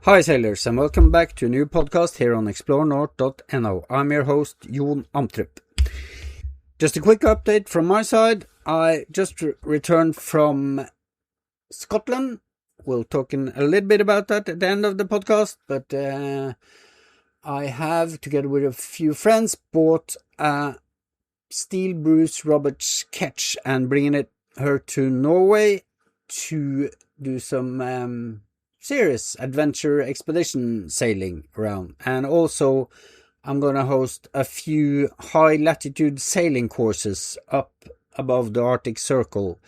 Hi sailors, and welcome back to a new podcast here on explorenorth.no. I'm your host, Jon Amtrup. Just a quick update from my side. I just returned from Scotland. We'll talk in a little bit about that at the end of the podcast, but I have, together with a few friends, bought a steel Bruce Roberts ketch and bringing her to Norway to do some serious adventure expedition sailing around. And also I'm going to host a few high latitude sailing courses up above the Arctic Circle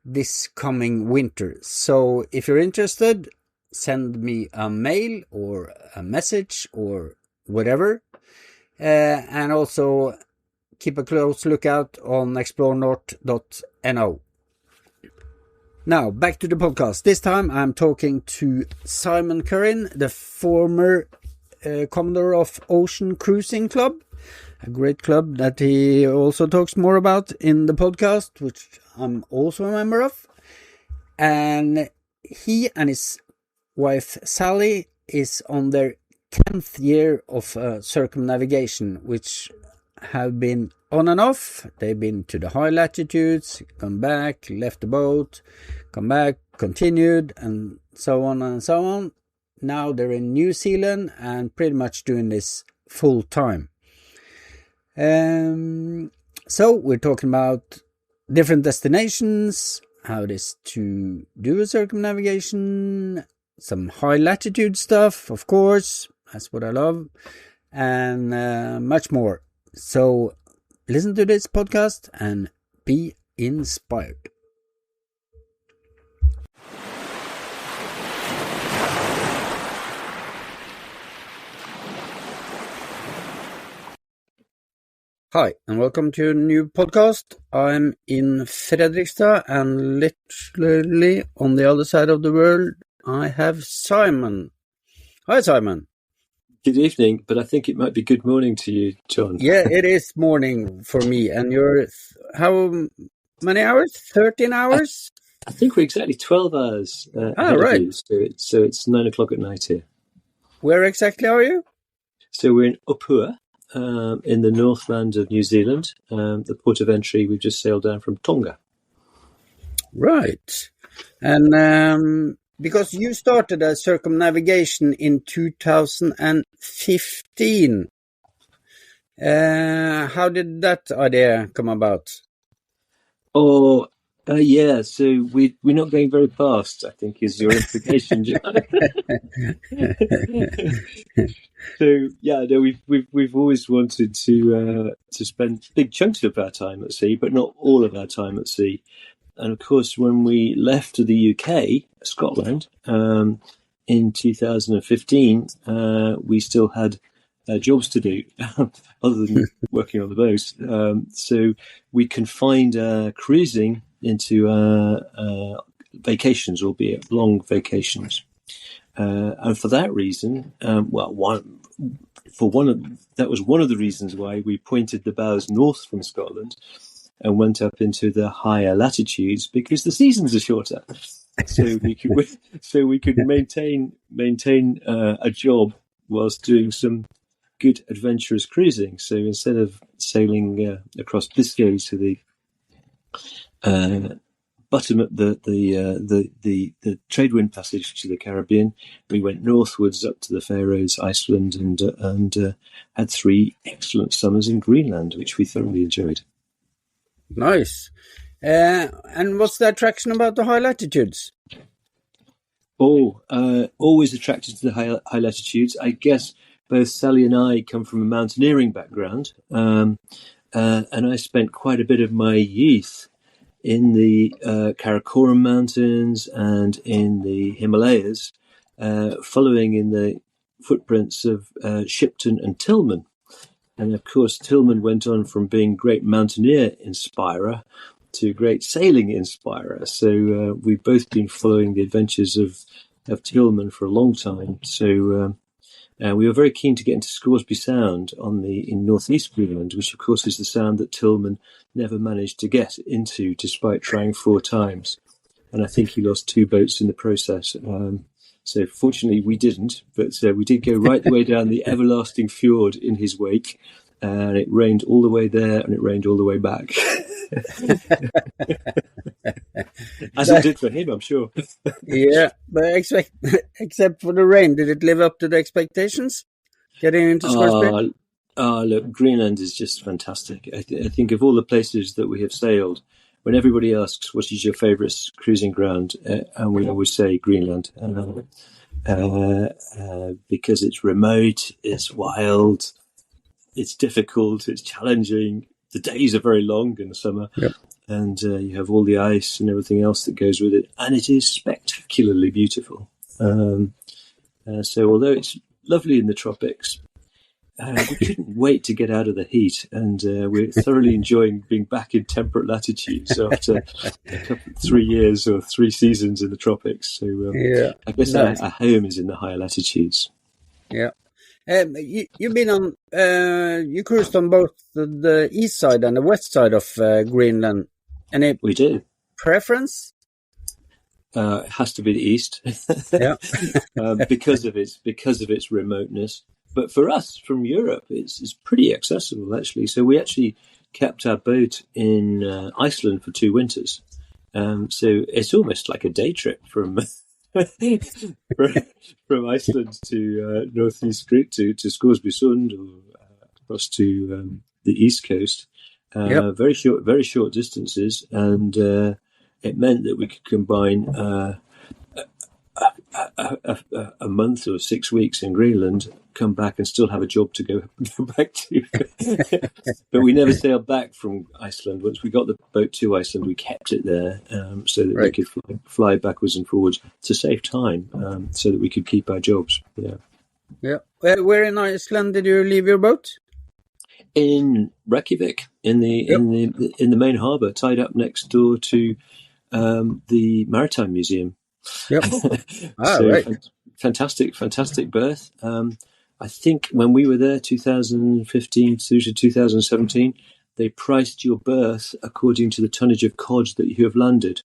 this coming winter. So if you're interested, send me a mail or a message or whatever. And also keep a close lookout on explorenorth.no. Now, back to the podcast. This time I'm talking to Simon Currin, the former Commodore of Ocean Cruising Club, a great club that he also talks more about in the podcast, which I'm also a member of. And he and his wife Sally is on their 10th year of circumnavigation, which have been on and off. They've been to the high latitudes, come back, left the boat, come back, continued, and so on and so on. Now they're in New Zealand and pretty much doing this full time. So we're talking about different destinations, how it is to do a circumnavigation, some high latitude stuff, of course, that's what I love, and much more. So listen to this podcast and be inspired. Hi, and welcome to a new podcast. I'm in Fredrikstad, and literally on the other side of the world, I have Simon. Hi, Simon. Good evening, but I think it might be good morning to you, John. Yeah, it is morning for me. And you're, how many hours? 13 hours? I think we're exactly 12 hours ahead right. of you, so it's 9 o'clock at night here. Where exactly are you? So we're in Upua, in the Northland of New Zealand. The port of entry, we've just sailed down from Tonga. Right. And because you started a circumnavigation in 2015, how did that idea come about? Yeah, so we're not going very fast, I think, is your implication, John. So yeah, no, we've always wanted to spend big chunks of our time at sea, but not all of our time at sea. And of course, when we left the UK, Scotland, in 2015, we still had jobs to do other than working on the boat. So we confined cruising into vacations, albeit long vacations. And for that reason, that was one of the reasons why we pointed the bows north from Scotland and went up into the higher latitudes, because the seasons are shorter, so we could maintain a job whilst doing some good adventurous cruising. So instead of sailing across Biscay to the bottom of the trade wind passage to the Caribbean, we went northwards up to the Faroes, Iceland, and had 3 excellent summers in Greenland, which we thoroughly enjoyed. Nice. And what's the attraction about the high latitudes? Always attracted to the high latitudes. I guess both Sally and I come from a mountaineering background, and I spent quite a bit of my youth in the Karakoram Mountains and in the Himalayas, following in the footprints of Shipton and Tillman. And of course, Tillman went on from being great mountaineer inspirer to great sailing inspirer. So we've both been following the adventures of Tillman for a long time. So we were very keen to get into Scoresby Sound in northeast Greenland, which of course is the sound that Tillman never managed to get into, despite trying 4 times. And I think he lost 2 boats in the process. So fortunately we didn't, but we did go right the way down the everlasting fjord in his wake, and it rained all the way there and it rained all the way back. As it did for him, I'm sure. Yeah, but except for the rain, did it live up to the expectations? Getting into Scoresby? Look, Greenland is just fantastic. I think of all the places that we have sailed, when everybody asks what is your favourite cruising ground, and we always say Greenland, because it's remote, it's wild, it's difficult, it's challenging. The days are very long in the summer, yep. And you have all the ice and everything else that goes with it, and it is spectacularly beautiful. So although it's lovely in the tropics, we couldn't wait to get out of the heat, and we're thoroughly enjoying being back in temperate latitudes after 3 years or 3 seasons in the tropics. So I guess our home is in the higher latitudes. Yeah. You've been on, you cruised on both the east side and the west side of Greenland. Any We do. preference? It has to be the east, Yeah. because of its remoteness. But for us from Europe, it's pretty accessible actually. So we actually kept our boat in Iceland for 2 winters. So it's almost like a day trip from from Iceland to northeast Greek to Scoresby Sund, or across to the east coast. Yep. Very short distances, and it meant that we could combine a month or 6 weeks in Greenland, come back and still have a job to go back to. But we never sailed back from Iceland. Once we got the boat to Iceland, we kept it there, so that we could fly backwards and forwards to save time, so that we could keep our jobs. Yeah. Where in Iceland did you leave your boat? In Reykjavik, in the main harbour, tied up next door to the Maritime Museum. Yep. Fantastic berth. I think when we were there, 2015 through to 2017, they priced your berth according to the tonnage of cod that you have landed.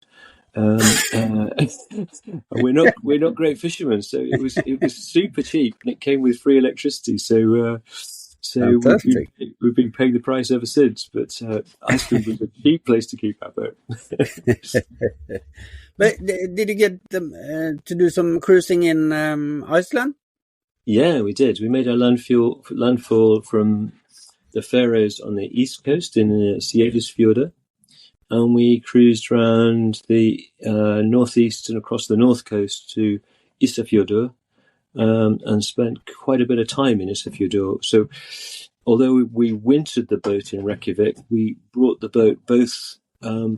We're not great fishermen, so it was super cheap, and it came with free electricity. So we've been paying the price ever since. But Iceland was a cheap place to keep our boat. But did you get them to do some cruising in Iceland? Yeah, we did. We made our landfall from the Faroes on the east coast in Seyðisfjörður, and we cruised around the northeast and across the north coast to Ísafjörður, and spent quite a bit of time in Ísafjörður. So although we wintered the boat in Reykjavik, we brought the boat both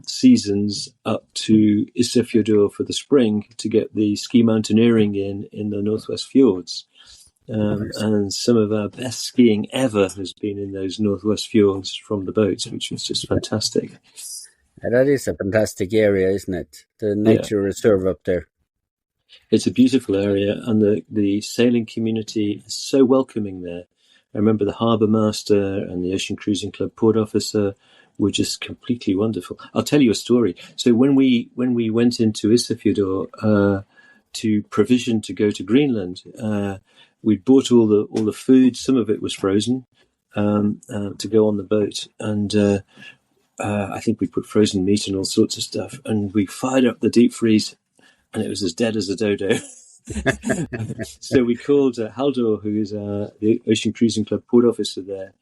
seasons up to Ísafjörður for the spring to get the ski mountaineering in the northwest fjords. And some of our best skiing ever has been in those northwest fjords from the boat, which was just fantastic. Yeah, that is a fantastic area, isn't it? The nature reserve up there. It's a beautiful area, and the sailing community is so welcoming there. I remember the harbour master and the Ocean Cruising Club port officer were just completely wonderful. I'll tell you a story. So when we went into Ísafjörður to provision to go to Greenland, we'd bought all the food. Some of it was frozen to go on the boat, and I think we put frozen meat and all sorts of stuff. And we fired up the deep freeze, and it was as dead as a dodo. So we called Haldor, who is the Ocean Cruising Club port officer there,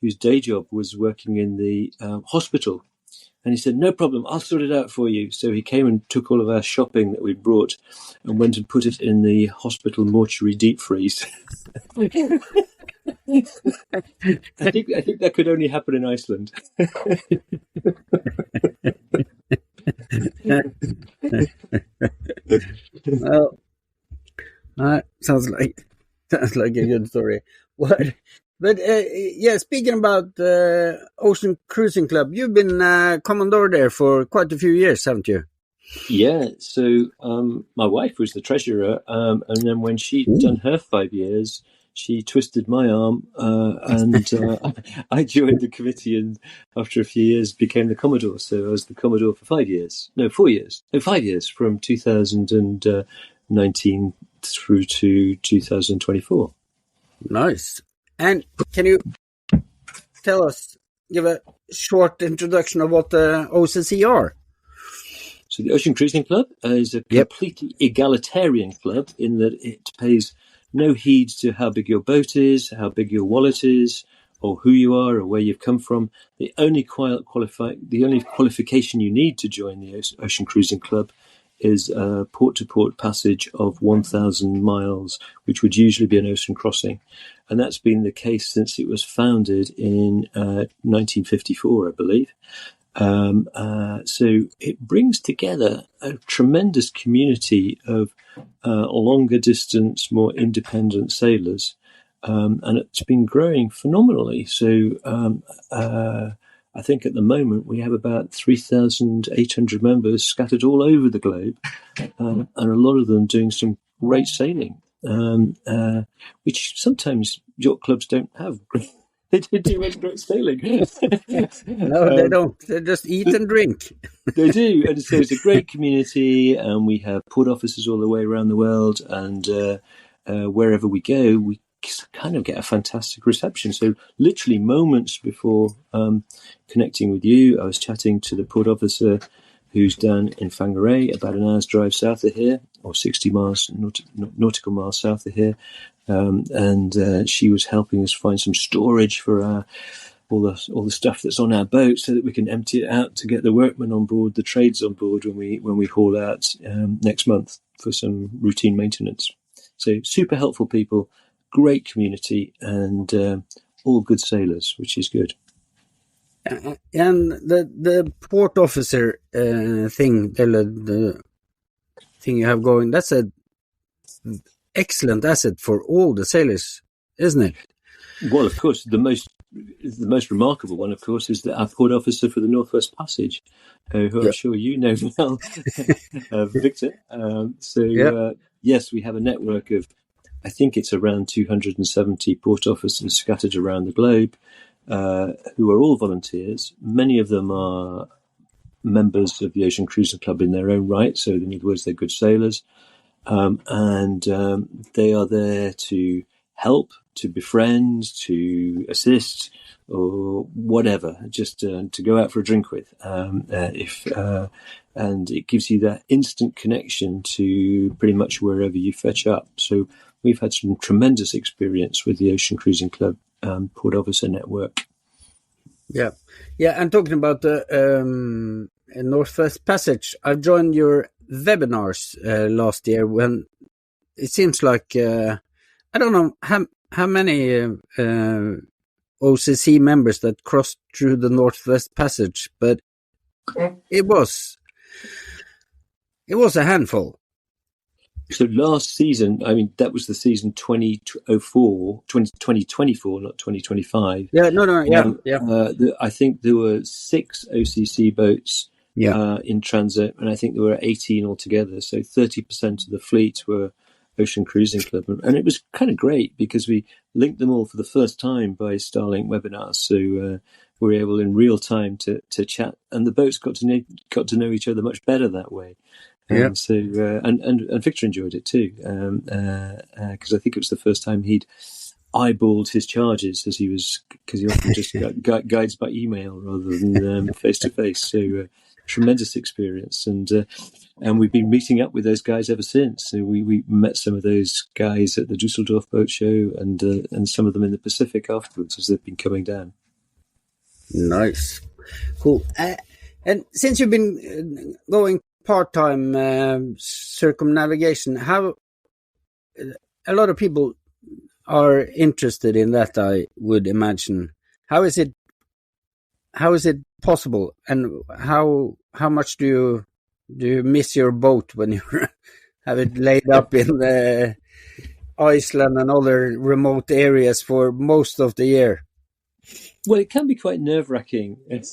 whose day job was working in the hospital. And he said, "No problem, I'll sort it out for you." So he came and took all of our shopping that we'd brought and went and put it in the hospital mortuary deep freeze. I think that could only happen in Iceland. Well, sounds like a good story. What? But speaking about Ocean Cruising Club, you've been commodore there for quite a few years, haven't you? Yeah. So my wife was the treasurer, and then when she'd done her 5 years, she twisted my arm, and I joined the committee, and after a few years became the commodore. So I was the commodore for 5 years. No, 4 years. No, 5 years, from 2019 through to 2024. Nice. And can you give a short introduction of what the OCC are? So the Ocean Cruising Club is a completely egalitarian club in that it pays no heed to how big your boat is, how big your wallet is, or who you are, or where you've come from. The only qualification you need to join the Ocean Cruising Club is a port-to-port passage of 1,000 miles, which would usually be an ocean crossing. And that's been the case since it was founded in 1954, I believe. So it brings together a tremendous community of longer distance, more independent sailors, and it's been growing phenomenally. So I think at the moment we have about 3,800 members scattered all over the globe, and a lot of them doing some great sailing, which sometimes yacht clubs don't have. They don't do much great sailing. No, they don't. They just eat and drink. They do. And so it's a great community, and we have port officers all the way around the world, and wherever we go, we kind of get a fantastic reception. So literally moments before connecting with you, I was chatting to the port officer who's down in Whangarei, about an hour's drive south of here, or 60 miles, nautical miles south of here. And she was helping us find some storage for all the stuff that's on our boat, so that we can empty it out to get the workmen on board, the trades on board when we haul out next month for some routine maintenance. So super helpful people, great community, and all good sailors, which is good. And the port officer thing, the thing you have going, that's a excellent asset for all the sailors, isn't it? Well, of course, the most remarkable one, of course, is our port officer for the Northwest Passage, who I'm sure you know well, Victor. Yes, we have a network of, I think it's around 270 port officers scattered around the globe, who are all volunteers. Many of them are members of the Ocean Cruising Club in their own right, so in other words, they're good sailors. And they are there to help, to befriend, to assist, or whatever, just to go out for a drink with. And it gives you that instant connection to pretty much wherever you fetch up. So we've had some tremendous experience with the Ocean Cruising Club Port Officer Network. Yeah. And talking about the Northwest Passage, I've joined your webinars last year, when it seems like I don't know how many OCC members that crossed through the Northwest Passage, but it was a handful. So last season, I mean, that was the season 2024, not 2025. I think there were 6 OCC boats in transit, and I think there were 18 altogether. So 30% of the fleet were Ocean Cruising Club, and it was kind of great because we linked them all for the first time by Starlink webinars. So we were able in real time to chat, and the boats got to know each other much better that way. And Victor enjoyed it too, because I think it was the first time he'd eyeballed his charges, because he often just guides by email rather than face to face. So tremendous experience, and we've been meeting up with those guys ever since. So we met some of those guys at the Dusseldorf boat show, and some of them in the Pacific afterwards as they've been coming down. Nice, cool. And since you've been going part-time circumnavigation, how a lot of people are interested in that, I would imagine. How is it possible, and how much do you miss your boat when you have it laid up in the Iceland and other remote areas for most of the year? Well, it can be quite nerve-wracking. And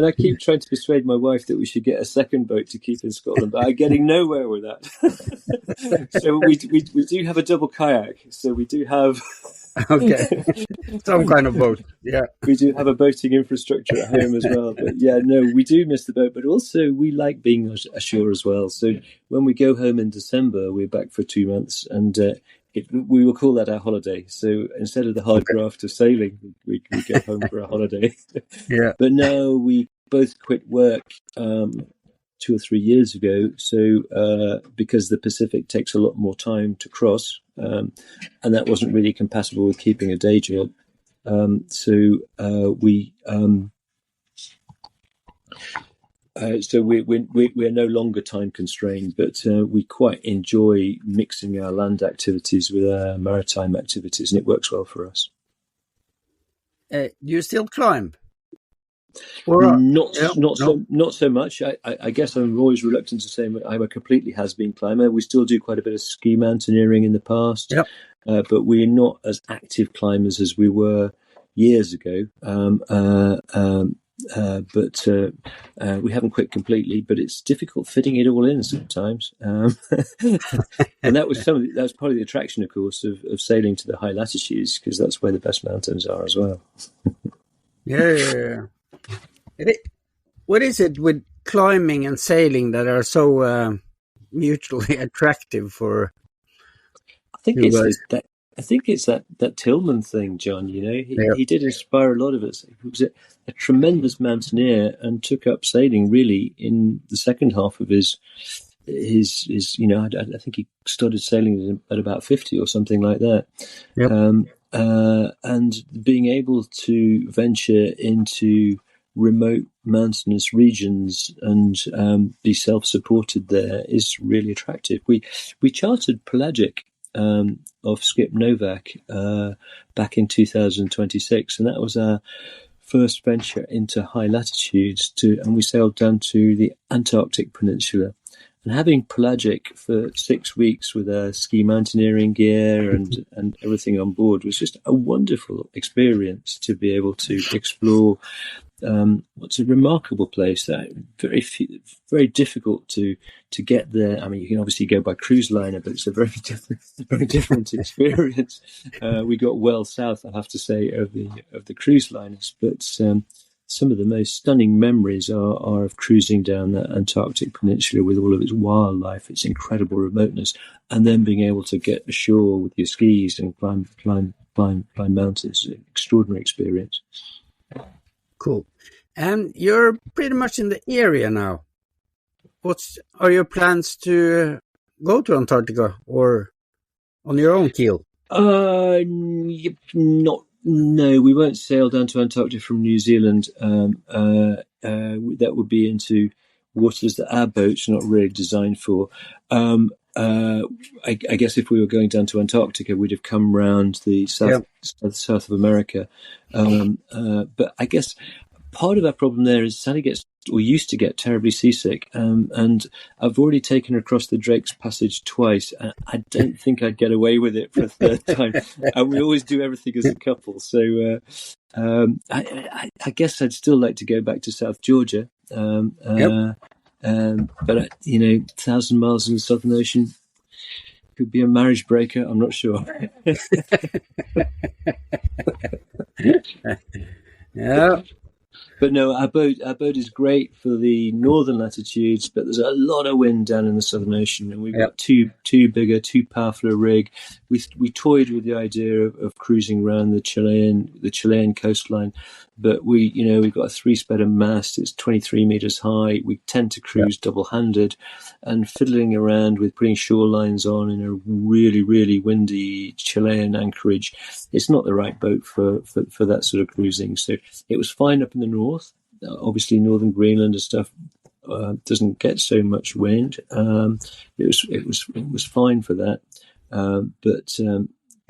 I keep trying to persuade my wife that we should get a second boat to keep in Scotland, but I'm getting nowhere with that. So we do have a double kayak. So we do have Okay. Some kind of boat. Yeah. We do have a boating infrastructure at home as well. But yeah, no, we do miss the boat, but also we like being ashore as well. So when we go home in December, we're back for 2 months, and we will call that our holiday. So instead of the hard graft of sailing, we go home for a holiday. Yeah. But now we both quit work 2 or 3 years ago. So because the Pacific takes a lot more time to cross, and that wasn't really compatible with keeping a day job. So we're no longer time constrained, but we quite enjoy mixing our land activities with our maritime activities, and it works well for us. Do you still climb? Or not so much. I guess I'm always reluctant to say I'm a completely has-been climber. We still do quite a bit of ski mountaineering in the past, but we're not as active climbers as we were years ago. But we haven't quit completely. But it's difficult fitting it all in sometimes, and that was part of the attraction, of course, of sailing to the high latitudes, because that's where the best mountains are as well. Yeah. What is it with climbing and sailing that are so mutually attractive for? I think it's that Tillman thing, John. You know, he did inspire a lot of us. He was a tremendous mountaineer and took up sailing really in the second half of his. You know, I think he started sailing at about 50 or something like that. Yep. And being able to venture into remote mountainous regions and be self-supported there is really attractive. We chartered Pelagic off Skip Novak back in 2026, and that was our first venture into high latitudes, and we sailed down to the Antarctic Peninsula. And having Pelagic for 6 weeks with our ski mountaineering gear and everything on board was just a wonderful experience to be able to explore what's a remarkable place. Very difficult to get there. I mean, you can obviously go by cruise liner, but it's a very different experience. We got well south, I have to say, of the cruise liners, but some of the most stunning memories are of cruising down that Antarctic Peninsula with all of its wildlife, its incredible remoteness, and then being able to get ashore with your skis and climb mountains. An extraordinary experience. Cool. And you're pretty much in the area now. Are your plans to go to Antarctica or on your own keel? No, we won't sail down to Antarctica from New Zealand. That would be into waters that our boat's not really designed for. I guess if we were going down to Antarctica, we'd have come round the south of America. But I guess part of our problem there is Sally used to get terribly seasick, and I've already taken her across the Drake's Passage twice. I don't think I'd get away with it for a third time. And we always do everything as a couple. So I guess I'd still like to go back to South Georgia. But 1,000 miles in the Southern Ocean could be a marriage breaker. I'm not sure. Yeah. But no, our boat is great for the northern latitudes, but there's a lot of wind down in the Southern Ocean, and we've got too bigger, too powerful a rig. We toyed with the idea of cruising around the Chilean coastline, but we've got a 3-spedder mast. It's 23 meters high. We tend to cruise double-handed, and fiddling around with putting shorelines on in a really, really windy Chilean anchorage. It's not the right boat for that sort of cruising. So it was fine up in the north. Obviously, northern Greenland and stuff doesn't get so much wind. It was fine for that. But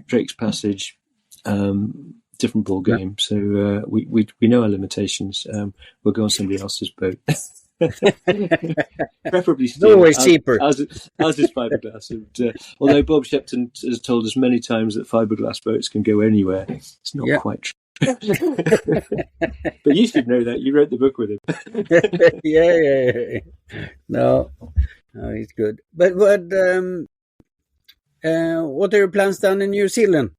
Drake's Passage, different ball game. So we know our limitations. We'll go on somebody else's boat. Preferably steel. Always cheaper. As is fiberglass. And, although Bob Shepton has told us many times that fiberglass boats can go anywhere, it's not quite true. But you should know that. You wrote the book with him. Yeah. No, he's good. But what are your plans down in New Zealand?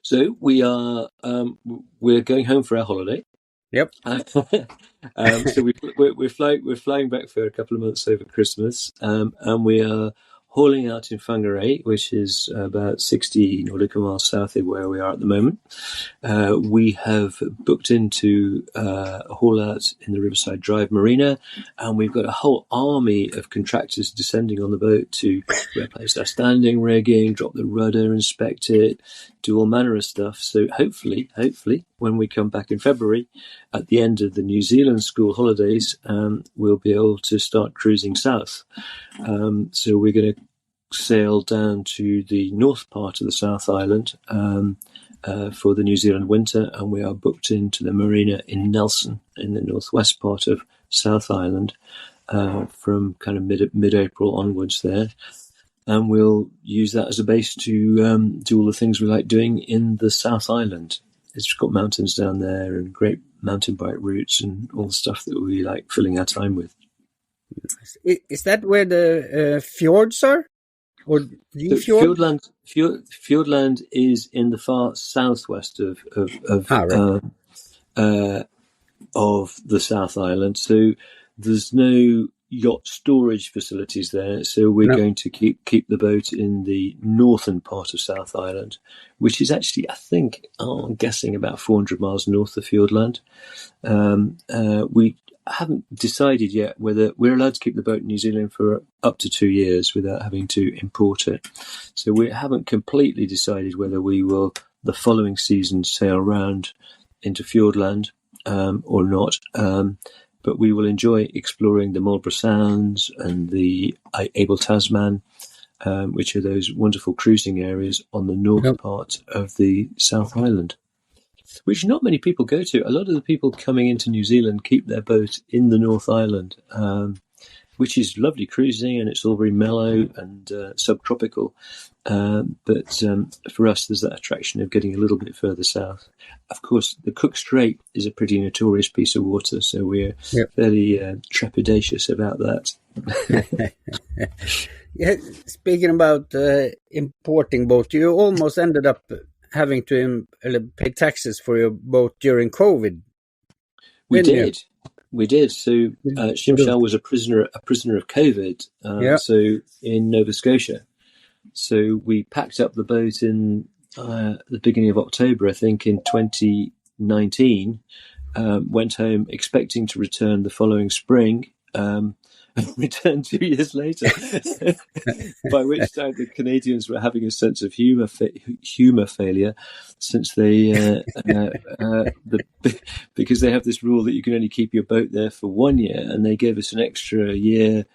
So we're going home for our holiday. Yep. So we're flying back for a couple of months over Christmas, and we are hauling out in Whangarei, which is about 60 nautical miles south of where we are at the moment. We have booked into a haul out in the Riverside Drive Marina, and we've got a whole army of contractors descending on the boat to replace our standing rigging, drop the rudder, inspect it, do all manner of stuff. So hopefully, when we come back in February, at the end of the New Zealand school holidays, we'll be able to start cruising south. So we're going to sail down to the north part of the South Island for the New Zealand winter, and we are booked into the marina in Nelson in the northwest part of South Island from kind of mid-April onwards there. And we'll use that as a base to do all the things we like doing in the South Island. It's got mountains down there and great mountain bike routes and all the stuff that we like filling our time with. Is that where the fjords are? Or the fjord? Fjordland is in the far southwest of the South Island. So there's no yacht storage facilities there. So we're going to keep the boat in the northern part of South Island, which is actually, I think, I'm guessing about 400 miles north of Fjordland. We haven't decided yet whether we're allowed to keep the boat in New Zealand for up to 2 years without having to import it. So we haven't completely decided whether we will, the following season, sail round into Fjordland or not. But we will enjoy exploring the Marlborough Sounds and the Abel Tasman, which are those wonderful cruising areas on the north part of the South Island, which not many people go to. A lot of the people coming into New Zealand keep their boat in the North Island, which is lovely cruising, and it's all very mellow and subtropical. But for us, there's that attraction of getting a little bit further south. Of course, the Cook Strait is a pretty notorious piece of water, so we're fairly trepidatious about that. Yeah, speaking about importing boat, you almost ended up having to pay taxes for your boat during COVID. We did. So Shimshal was a prisoner of COVID. So in Nova Scotia. So we packed up the boat in the beginning of October, I think, in 2019. Went home expecting to return the following spring. Returned 2 years later, by which time the Canadians were having a sense of humour failure, since they because they have this rule that you can only keep your boat there for 1 year, and they gave us an extra year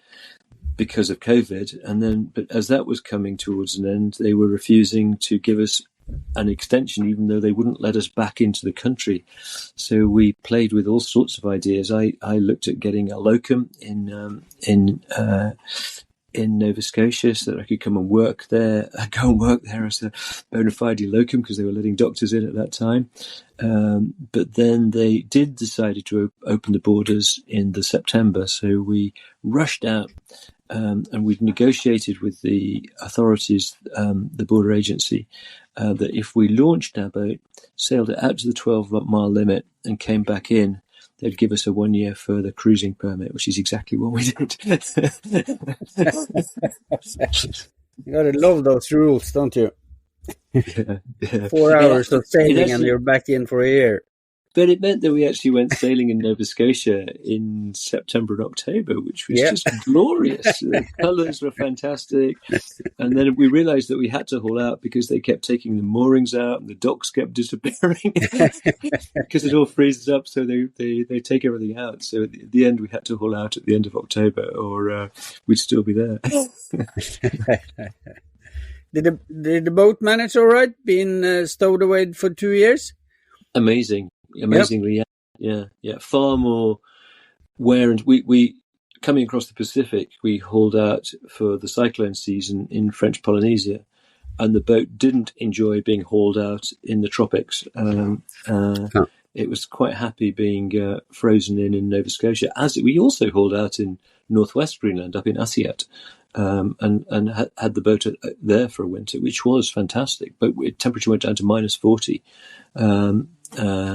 because of COVID. But as that was coming towards an end, they were refusing to give us an extension, even though they wouldn't let us back into the country. So we played with all sorts of ideas. I looked at getting a locum in Nova Scotia so that I could go and work there as a bona fide locum, because they were letting doctors in at that time. But then they did decide to open the borders in the September. So we rushed out. And we'd negotiated with the authorities, the border agency, that if we launched our boat, sailed it out to the 12-mile limit and came back in, they'd give us a 1 year further cruising permit, which is exactly what we did. You gotta love those rules, don't you? Yeah. 4 hours of sailing and you're back in for a year. But it meant that we actually went sailing in Nova Scotia in September and October, which was just glorious. The colours were fantastic. And then we realised that we had to haul out because they kept taking the moorings out and the docks kept disappearing because it all freezes up. So they take everything out. So at the end, we had to haul out at the end of October, or we'd still be there. Did the boat manage all right, being stowed away for 2 years? Amazingly, yeah. Far more wear, and we coming across the Pacific, we hauled out for the cyclone season in French Polynesia, and the boat didn't enjoy being hauled out in the tropics. It was quite happy being frozen in Nova Scotia, as we also hauled out in northwest Greenland, up in Asiat. and had the boat there for a winter, which was fantastic. But temperature went down to -40.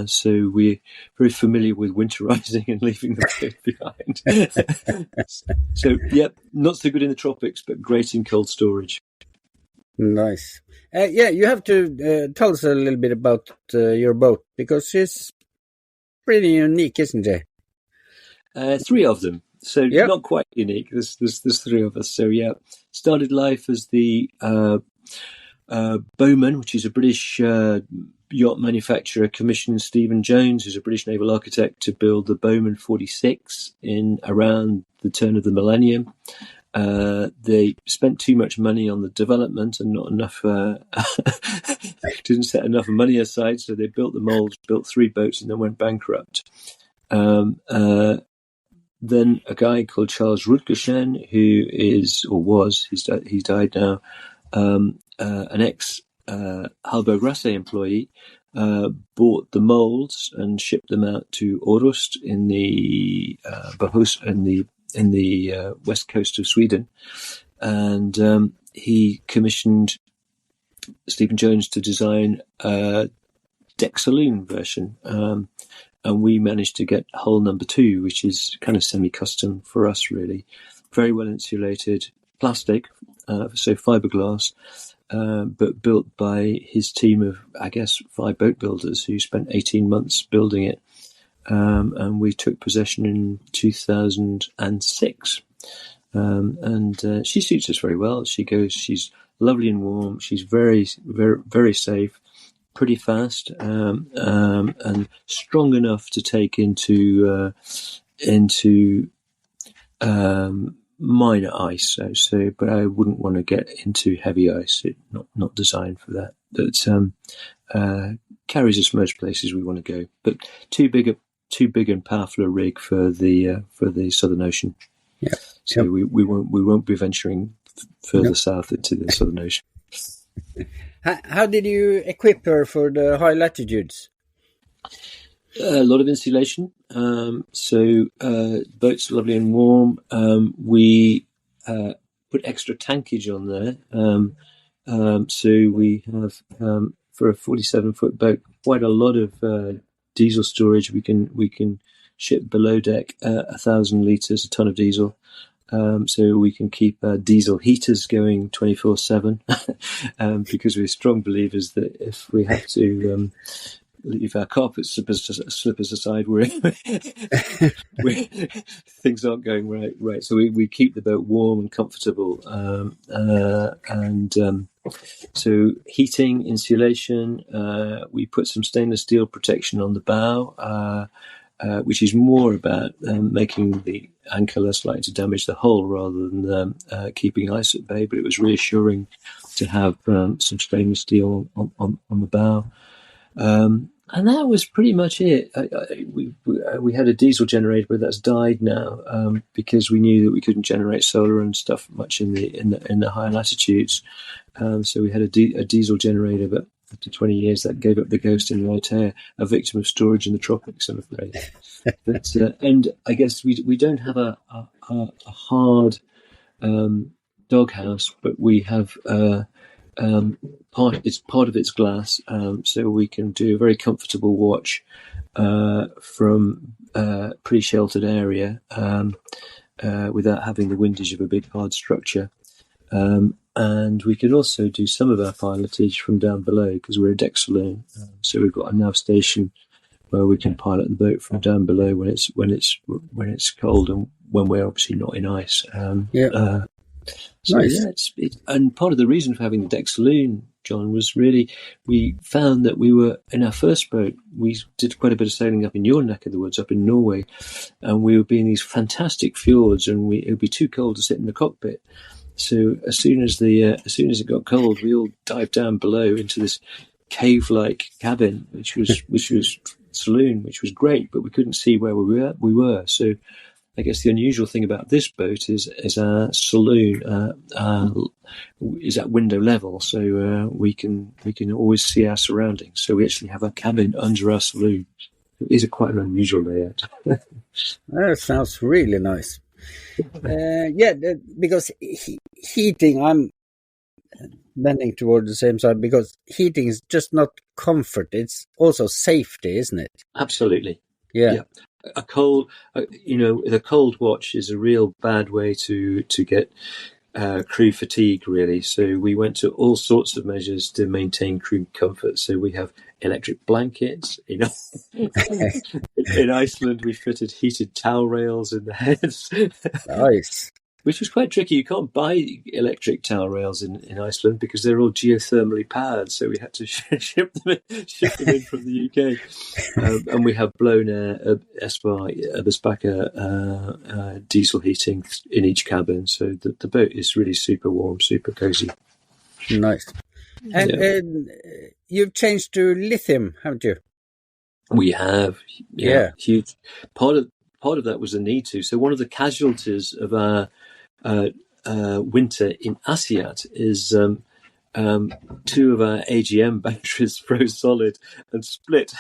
So we're very familiar with winterizing and leaving the boat behind. So, not so good in the tropics, but great in cold storage. Nice. You have to tell us a little bit about your boat, because she's pretty unique, isn't she? 3 of them. So not quite unique. There's 3 of us. So started life as the Bowman, which is a British yacht manufacturer, commissioned Stephen Jones, who's a British naval architect, to build the Bowman 46 in around the turn of the millennium. They spent too much money on the development and not enough, didn't set enough money aside. So they built the molds, built 3 boats, and then went bankrupt. Then a guy called Charles Rutgerschen, who is, or was, he's died now, an ex Halberg Rasse employee, bought the molds and shipped them out to Orust in the west coast of Sweden, and he commissioned Stephen Jones to design a deck saloon version, and we managed to get hull number 2, which is kind of semi-custom for us, really. Very well insulated, plastic, so fiberglass, but built by his team of, I guess, 5 boat builders who spent 18 months building it. And we took possession in 2006. And she suits us very well. She's lovely and warm. She's very, very, very safe, pretty fast, and strong enough to take into minor ice. So, but I wouldn't want to get into heavy ice. It's not designed for that. But carries us most places we want to go. But too big and powerful a rig for the Southern Ocean. Yeah. So we won't be venturing further south into the Southern Ocean. How did you equip her for the high latitudes? A lot of insulation. So boat's lovely and warm. We put extra tankage on there. So we have, for a 47-foot boat, quite a lot of diesel storage. We can ship below deck 1,000 litres, a ton of diesel. So we can keep diesel heaters going 24/7, because we're strong believers that if we have to leave our carpet slippers aside, things aren't going right. So we keep the boat warm and comfortable, and so heating, insulation. We put some stainless steel protection on the bow, which is more about making the anchor less likely to damage the hull rather than keeping ice at bay. But it was reassuring to have some stainless steel on the bow. And that was pretty much it. We had a diesel generator, but that's died now, because we knew that we couldn't generate solar and stuff much in the higher latitudes. So we had a diesel generator, but after 20 years, that gave up the ghost in Raitea, a victim of storage in the tropics, I'm afraid. But and I guess we don't have a hard doghouse, but we have part of its glass, so we can do a very comfortable watch from a pretty sheltered area, without having the windage of a big hard structure. And we can also do some of our pilotage from down below because we're a deck saloon. So we've got a nav station where we can pilot the boat from down below when it's cold and when we're obviously not in ice. So nice. And part of the reason for having the deck saloon, John, was really we found that we were in our first boat. We did quite a bit of sailing up in your neck of the woods, up in Norway, and we would be in these fantastic fjords, and it would be too cold to sit in the cockpit. So as soon as it got cold, we all dived down below into this cave-like cabin, which was saloon, which was great, but we couldn't see where we were. So I guess the unusual thing about this boat is our saloon is at window level, so we can always see our surroundings. So we actually have a cabin under our saloon. It is quite an unusual layout. That sounds really nice. Because heating, I'm bending toward the same side, because heating is just not comfort, it's also safety, isn't it? Absolutely. Yeah. A cold, the cold watch is a real bad way to get crew fatigue, really. So we went to all sorts of measures to maintain crew comfort. So we have electric blankets. In Iceland, we fitted heated towel rails in the heads. Nice. Which was quite tricky. You can't buy electric towel rails in Iceland because they're all geothermally powered. So we had to ship them in from the UK. And we have blown air, Bespaca diesel heating in each cabin. So the boat is really super warm, super cozy. Nice. And you've changed to lithium, haven't you? We have. Yeah. Huge. Part of that was the need to. So one of the casualties of our winter in Asyut is two of our AGM batteries froze solid and split.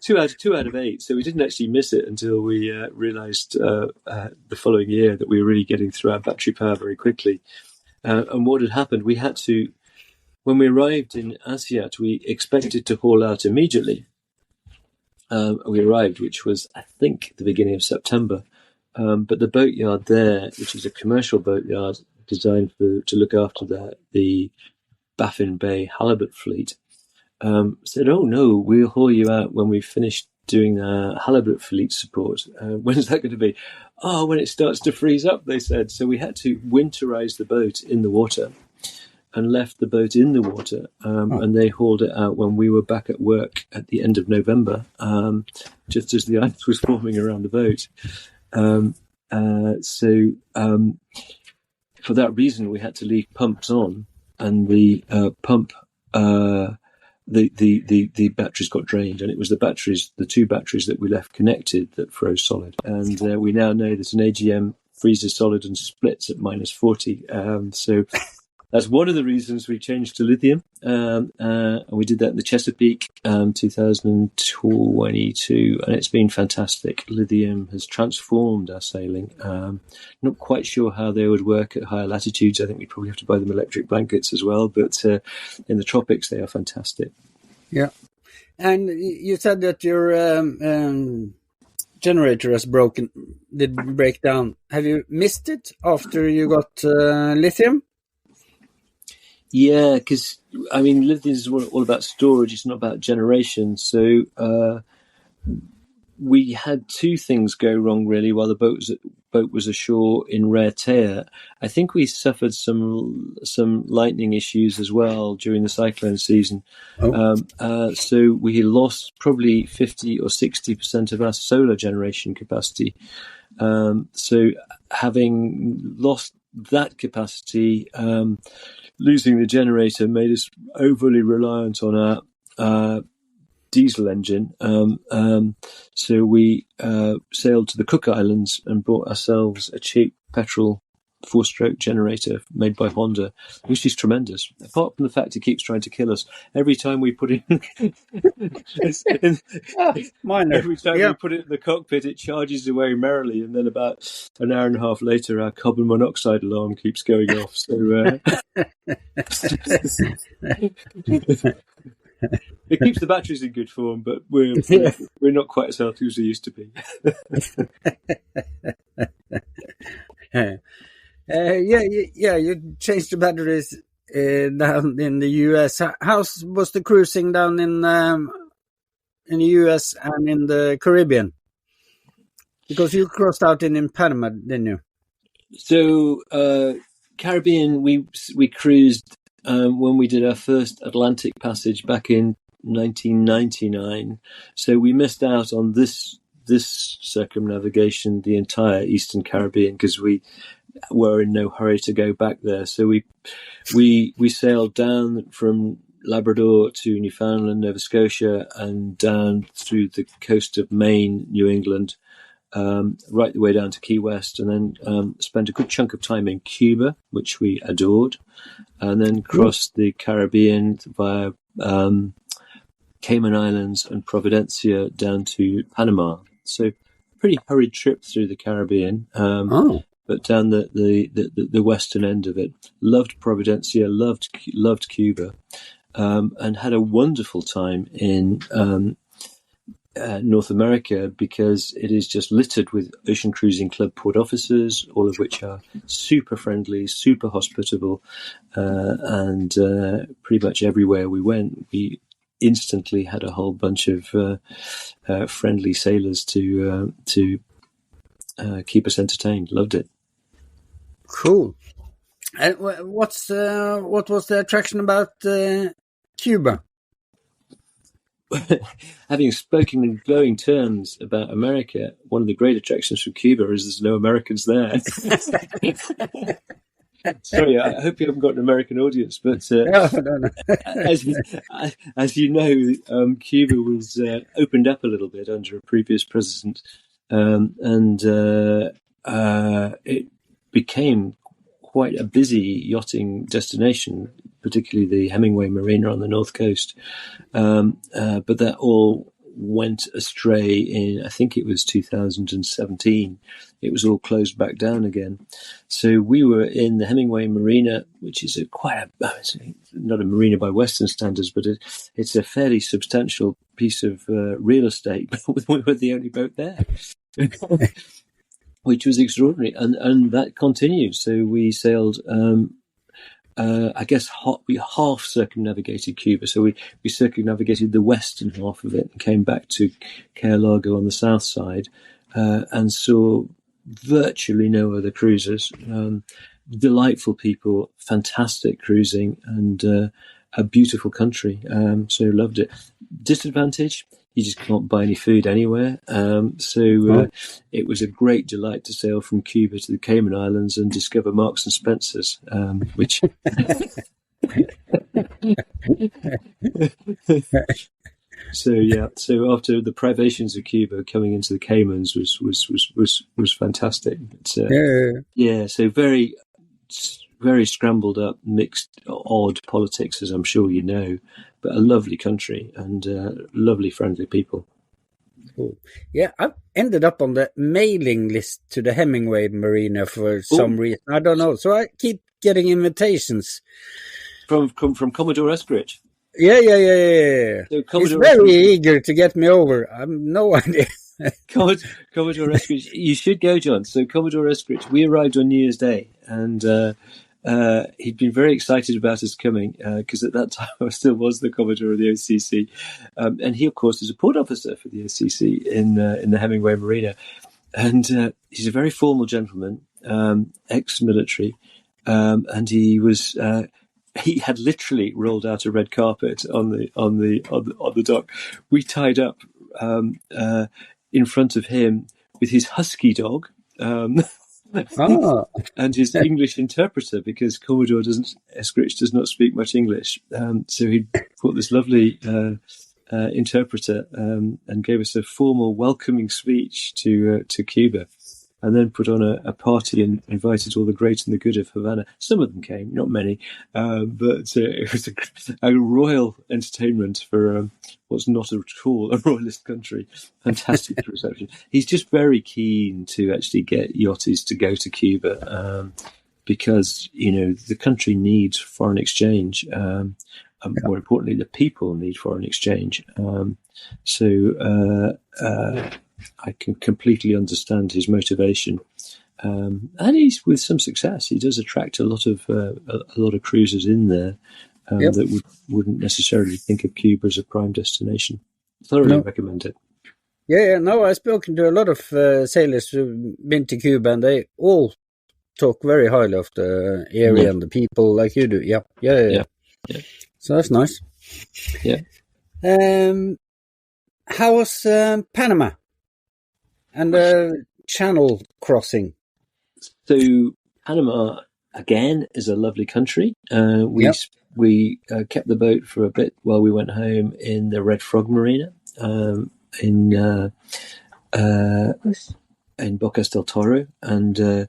Two out of 8. So we didn't actually miss it until we realised the following year that we were really getting through our battery power very quickly. And what had happened, we had to, when we arrived in Asyut, we expected to haul out immediately. We arrived, which was, I think, the beginning of September. But the boatyard there, which is a commercial boatyard designed to look after the Baffin Bay halibut fleet, said, "Oh no, we'll haul you out when we've finished doing our halibut fleet support." When's that going to be? Oh, when it starts to freeze up, they said. So we had to winterize the boat in the water and left the boat in the water, and they hauled it out when we were back at work at the end of November, just as the ice was forming around the boat. So for that reason, we had to leave pumps on, and the pump, the batteries got drained, and it was the two batteries that we left connected that froze solid. And we now know that an AGM freezes solid and splits at -40. So that's one of the reasons we changed to lithium. And we did that in the Chesapeake, 2022, and it's been fantastic. Lithium has transformed our sailing. Not quite sure how they would work at higher latitudes. I think we probably have to buy them electric blankets as well, but in the tropics, they are fantastic. Yeah. And you said that your generator did break down. Have you missed it after you got lithium? Yeah, because lithium is all about storage. It's not about generation. So we had two things go wrong really while the boat was ashore in Raiatea. I think we suffered some lightning issues as well during the cyclone season. So we lost probably 50 or 60% of our solar generation capacity. So having lost that capacity, losing the generator made us overly reliant on our diesel engine. So we sailed to the Cook Islands and bought ourselves a cheap petrol 4-stroke generator made by Honda, which is tremendous. Apart from the fact it keeps trying to kill us every time we put it in. Every time we put it in the cockpit, it charges away merrily, and then about an hour and a half later, our carbon monoxide alarm keeps going off. So it keeps the batteries in good form, but we're not quite as healthy as we used to be. You changed the batteries down in the US. How was the cruising down in the US and in the Caribbean? Because you crossed out in Panama, didn't you? So Caribbean, we cruised when we did our first Atlantic passage back in 1999. So we missed out on this circumnavigation, the entire Eastern Caribbean, because we were in no hurry to go back there. So we sailed down from Labrador to Newfoundland, Nova Scotia, and down through the coast of Maine, New England, right the way down to Key West, and then spent a good chunk of time in Cuba, which we adored, and then crossed the Caribbean via Cayman Islands and Providencia down to Panama. So pretty hurried trip through the Caribbean, but down the western end of it. Loved Providencia, loved Cuba, and had a wonderful time in North America, because it is just littered with Ocean Cruising Club port officers, all of which are super friendly, super hospitable, and pretty much everywhere we went, we instantly had a whole bunch of friendly sailors to keep us entertained. Loved it. Cool. And what was the attraction about Cuba? Having spoken in glowing terms about America, one of the great attractions from Cuba is there's no Americans there. Sorry, I hope you haven't got an American audience, but No. as you know, Cuba was opened up a little bit under a previous president, and it became quite a busy yachting destination, particularly the Hemingway Marina on the north coast. But that all went astray in, I think it was 2017. It was all closed back down again. So we were in the Hemingway Marina, which is not a marina by Western standards, but it's a fairly substantial piece of real estate. We were the only boat there. Which was extraordinary, and that continued. So we sailed, I guess we half circumnavigated Cuba. So we circumnavigated the western half of it and came back to Cayo Largo on the south side, and saw virtually no other cruisers. Delightful people, fantastic cruising, and a beautiful country. So loved it. Disadvantage: you just can't buy any food anywhere. It was a great delight to sail from Cuba to the Cayman Islands and discover Marks and Spencer's, which. So after the privations of Cuba, coming into the Caymans was fantastic. So very scrambled up, mixed, odd politics, as I'm sure you know, but a lovely country and lovely, friendly people. Cool. Yeah, I've ended up on the mailing list to the Hemingway Marina for some reason. I don't know. So I keep getting invitations. From Commodore Eskridge? Yeah. So He's very eager to get me over. I have no idea. Commodore Eskridge, you should go, John. So Commodore Eskridge, we arrived on New Year's Day, and he'd been very excited about us coming, because at that time I still was the Commodore of the OCC, and he, of course, is a port officer for the OCC in the Hemingway Marina, and he's a very formal gentleman, ex-military, and he was. He had literally rolled out a red carpet on the dock. We tied up in front of him with his husky dog, and his English interpreter, because Commodore Eskridge does not speak much English. So he brought this lovely interpreter and gave us a formal welcoming speech to Cuba. And then put on a party and invited all the great and the good of Havana. Some of them came, not many, but it was a royal entertainment for what's not at all a royalist country. Fantastic reception. He's just very keen to actually get yachties to go to Cuba, because the country needs foreign exchange. More importantly, the people need foreign exchange. I can completely understand his motivation, and he's with some success. He does attract a lot of cruisers in there that wouldn't necessarily think of Cuba as a prime destination. Thoroughly recommend it. Yeah. No, I've spoken to a lot of sailors who've been to Cuba, and they all talk very highly of the area and the people, like you do. Yeah. So that's nice. Yeah. How was Panama? And channel crossing. So Panama, again, is a lovely country. We kept the boat for a bit while we went home in the Red Frog Marina in Bocas del Toro, and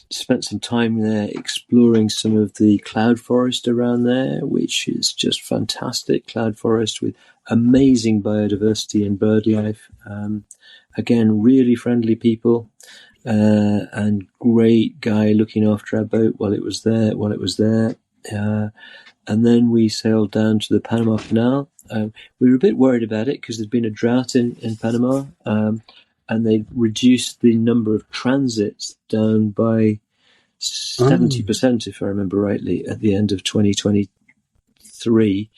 spent some time there exploring some of the cloud forest around there, which is just fantastic. Cloud forest with amazing biodiversity and bird life. Again, really friendly people, and great guy looking after our boat while it was there. And then we sailed down to the Panama Canal. We were a bit worried about it because there'd been a drought in Panama, and they reduced the number of transits down by 70%, if I remember rightly, at the end of 2023.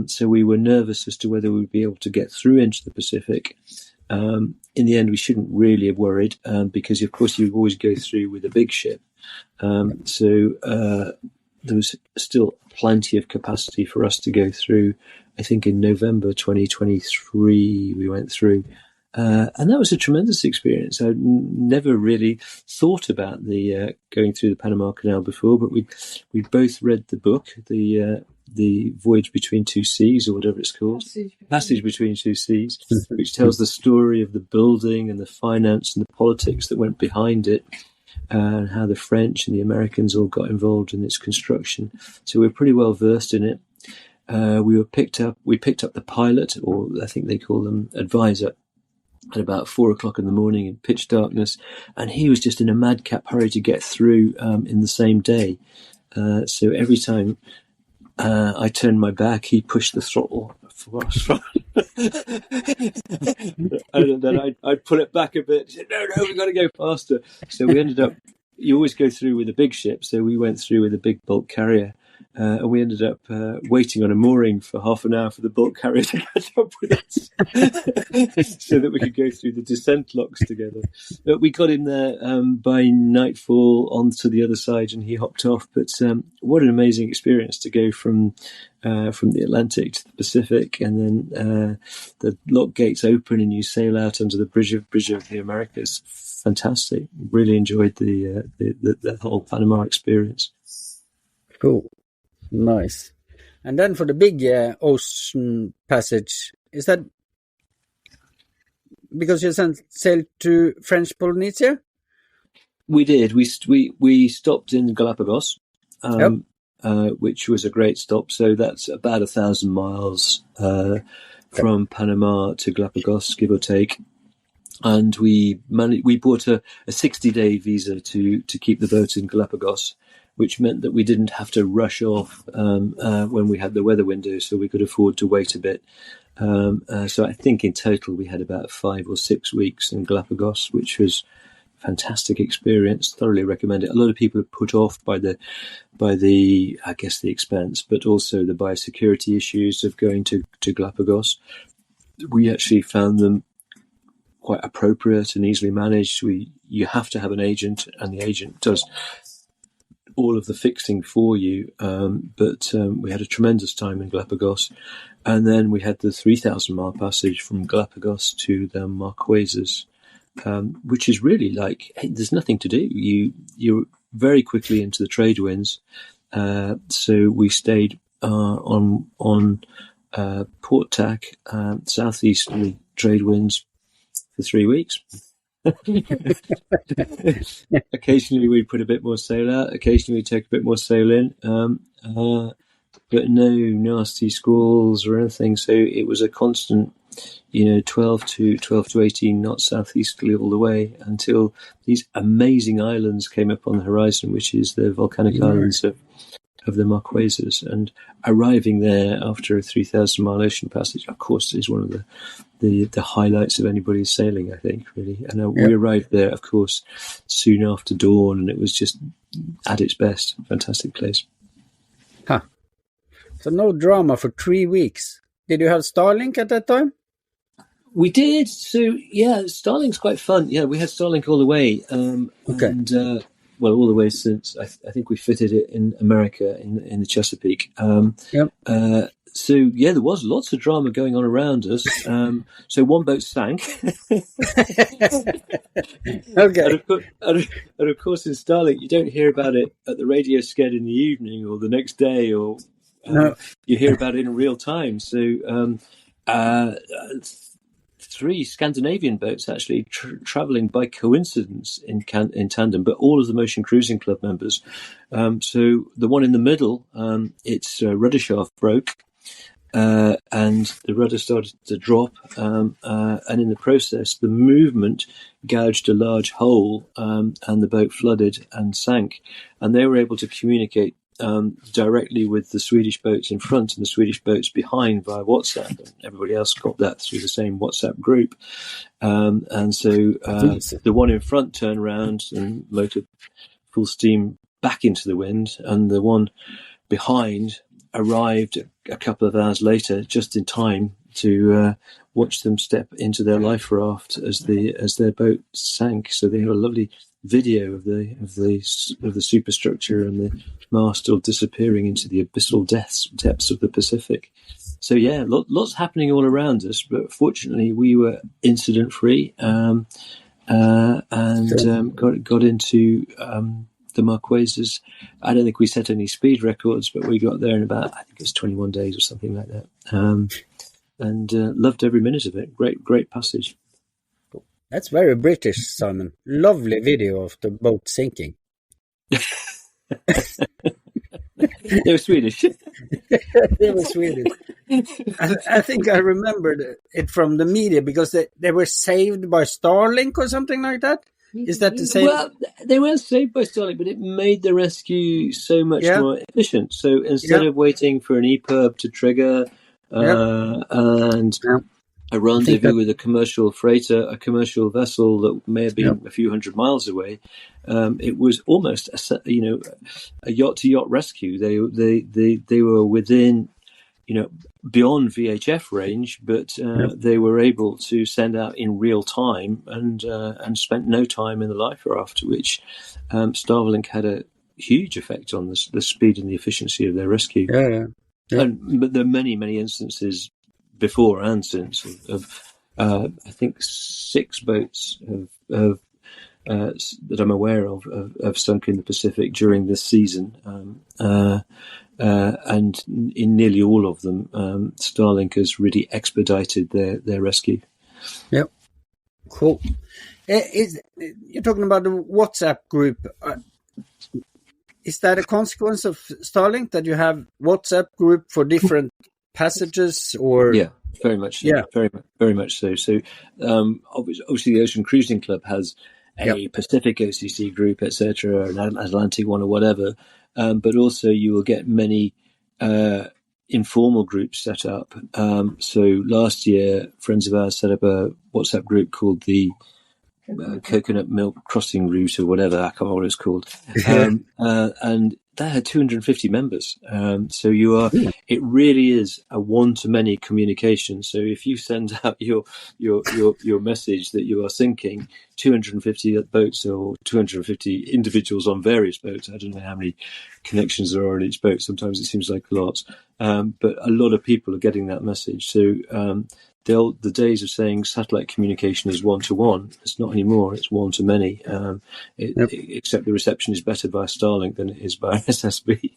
So we were nervous as to whether we would be able to get through into the Pacific. In the end, we shouldn't really have worried, because, of course, you always go through with a big ship. So there was still plenty of capacity for us to go through. I think in November 2023 we went through, and that was a tremendous experience. I'd never really thought about the going through the Panama Canal before, but we both read the book, the Voyage Between Two Seas, or whatever it's called, Passage Between Two Seas, which tells the story of the building and the finance and the politics that went behind it, and how the French and the Americans all got involved in its construction. So we're pretty well versed in it. We picked up the pilot, or I think they call them advisor, at about 4:00 in the morning in pitch darkness, and he was just in a madcap hurry to get through in the same day. So every time I turned my back, he pushed the throttle for us. And then I'd pull it back a bit. He said, no, we've got to go faster. So we ended up, you always go through with a big ship. So we went through with a big bulk carrier. And we ended up waiting on a mooring for half an hour for the bulk carrier to catch up with us so that we could go through the descent locks together. But we got him there by nightfall onto the other side, and he hopped off. But what an amazing experience to go from the Atlantic to the Pacific, and then the lock gates open and you sail out under the bridge of the Americas. Fantastic. Really enjoyed the whole Panama experience. Cool. Nice. And then for the big ocean passage, is that because you sailed to French Polynesia? We did. We stopped in Galapagos, which was a great stop. So that's about 1,000 miles from Panama to Galapagos, give or take. And we bought a 60-day visa to keep the boat in Galapagos, which meant that we didn't have to rush off when we had the weather window, so we could afford to wait a bit. So I think in total we had about 5 or 6 weeks in Galapagos, which was a fantastic experience. Thoroughly recommend it. A lot of people are put off by the I guess the expense, but also the biosecurity issues of going to Galapagos. We actually found them quite appropriate and easily managed. You have to have an agent, and the agent does all of the fixing for you, but we had a tremendous time in Galapagos. And then we had the 3,000-mile passage from Galapagos to the Marquesas, which is really like, hey, there's nothing to do. You're very quickly into the trade winds. So we stayed on Port Tack, southeasterly trade winds for 3 weeks. Occasionally we'd put a bit more sail out, occasionally we'd take a bit more sail in, but no nasty squalls or anything. So it was a constant, 12 to 18 knots southeasterly all the way until these amazing islands came up on the horizon, which is the volcanic islands of the Marquesas. And arriving there after a 3,000-mile ocean passage, of course, is one of the highlights of anybody's sailing, I think, really. And we arrived there, of course, soon after dawn, and it was just at its best. Fantastic place. Huh. So no drama for 3 weeks. Did you have Starlink at that time? We did. So, yeah, Starlink's quite fun. Yeah, we had Starlink all the way. Okay. And, well, all the way since I think we fitted it in America in the Chesapeake. So, yeah, there was lots of drama going on around us. So one boat sank. Okay. And of course, in Starlink, you don't hear about it at the radio sched in the evening or the next day, or you hear about it in real time. So 3 Scandinavian boats actually travelling by coincidence in tandem, but all of them Ocean Cruising Club members. So the one in the middle, its rudder shaft broke, and the rudder started to drop, and in the process, the movement gouged a large hole, and the boat flooded and sank. And they were able to communicate directly with the Swedish boats in front and the Swedish boats behind via WhatsApp. And everybody else got that through the same WhatsApp group. And so the one in front turned around and motored full steam back into the wind, and the one behind arrived a couple of hours later, just in time to watch them step into their life raft as their boat sank. So they had a lovely video of the superstructure and the mast all disappearing into the abyssal depths of the Pacific. So yeah, lots happening all around us, but fortunately we were incident free, and got into the Marquesas. I don't think we set any speed records, but we got there in about, I think it was 21 days or something like that. And loved every minute of it. Great passage. That's very British, Simon. Lovely video of the boat sinking. They were Swedish. They were Swedish. I think I remembered it from the media because they were saved by Starlink or something like that. Is that the same? Well, they weren't saved by Starlink, but it made the rescue so much more efficient. So instead of waiting for an EPIRB to trigger and a rendezvous with a commercial freighter, a commercial vessel that may have been a few hundred miles away, it was almost a yacht-to-yacht rescue. They were within, beyond VHF range, but they were able to send out in real time and spent no time in the life raft, which Starlink had a huge effect on the speed and the efficiency of their rescue. But there are many instances before and since of I think 6 boats that I'm aware of sunk in the Pacific during this season. And in nearly all of them, Starlink has really expedited their rescue. Yep. Cool. You're talking about the WhatsApp group. Is that a consequence of Starlink that you have WhatsApp group for different passages? Or very much so. Very much so. So obviously the Ocean Cruising Club has a Pacific OCC group, etc., an Atlantic one or whatever. But also you will get many informal groups set up. So last year, friends of ours set up a WhatsApp group called the Coconut Milk Crossing Route or whatever, I can't remember what it's called. And that had 250 members. So it really is a one-to-many communication. So if you send out your message that you are sinking, 250 boats or 250 individuals on various boats. I don't know how many connections there are on each boat. Sometimes it seems like lots. But a lot of people are getting that message. So the days of saying satellite communication is one-to-one, it's not anymore. It's one-to-many. Except the reception is better by Starlink than it is by SSB.